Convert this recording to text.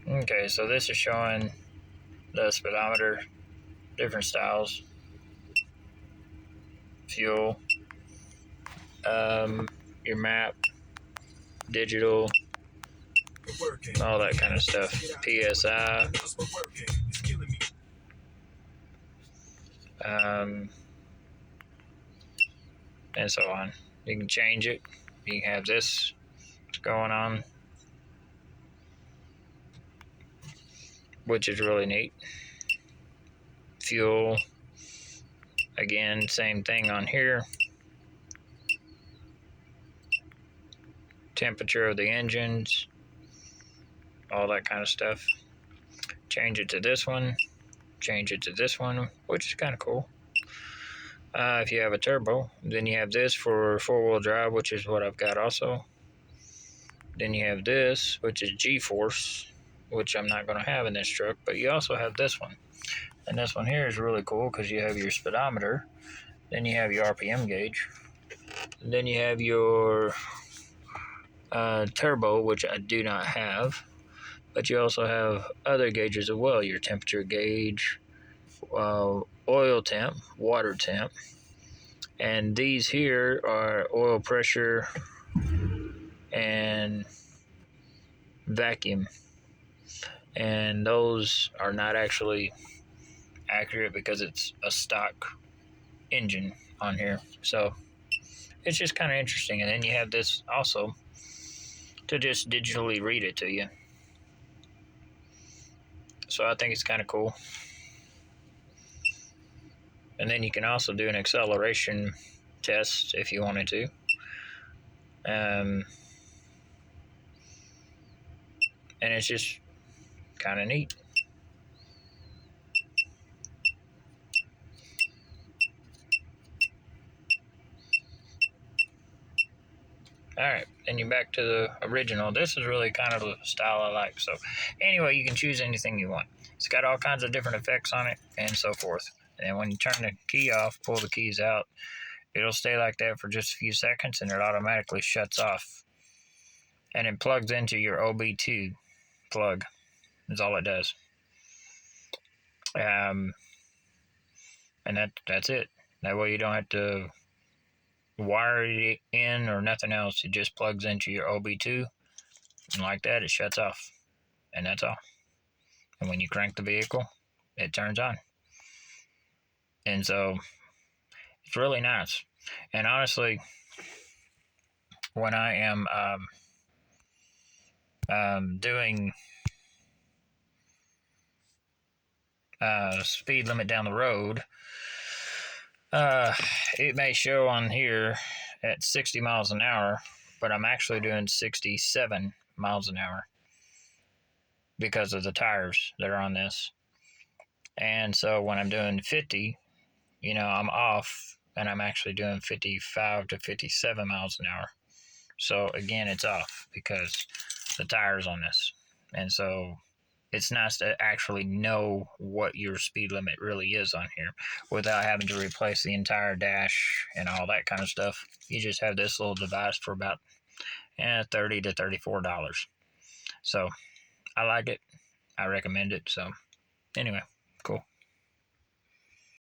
Okay, so this is showing the speedometer, different styles, fuel, your map, digital, all that kind of stuff, PSI, and so on. You can change it. You can have this going on, which is really neat. Fuel, again, same thing on here. Temperature of the engines, all that kind of stuff. Change it to this one, change it to this one, which is kind of cool. If you have a turbo, then you have this for four-wheel drive, which is what I've got also. Then you have this, which is G-force, which I'm not going to have in this truck, but you also have this one. And this one here is really cool because you have your speedometer, then you have your RPM gauge, then you have your turbo, which I do not have, but you also have other gauges as well, your temperature gauge, oil temp, water temp, and these here are oil pressure and vacuum, and those are not actually accurate because it's a stock engine on here, so it's just kind of interesting. And then you have this also to just digitally read it to you, so I think it's kind of cool. And then you can also do an acceleration test if you wanted to. And it's just kind of neat. Alright, then you're back to the original. This is really kind of the style I like. So anyway, you can choose anything you want. It's got all kinds of different effects on it and so forth. And when you turn the key off, pull the keys out, it'll stay like that for just a few seconds and it automatically shuts off. And it plugs into your OB2 plug. That's all it does. And that's it. That way you don't have to wire it in or nothing else. It just plugs into your OB2, and like that it shuts off, and that's all. And when you crank the vehicle, it turns on. And so it's really nice. And honestly, when I am doing speed limit down the road, it may show on here at 60 miles an hour, but I'm actually doing 67 miles an hour because of the tires that are on this. And so when I'm doing 50, I'm off, and I'm actually doing 55 to 57 miles an hour. So again, it's off because the tires on this. And so it's nice to actually know what your speed limit really is on here without having to replace the entire dash and all that kind of stuff. You just have this little device for about $30 to $34. So I like it. I recommend it. So anyway.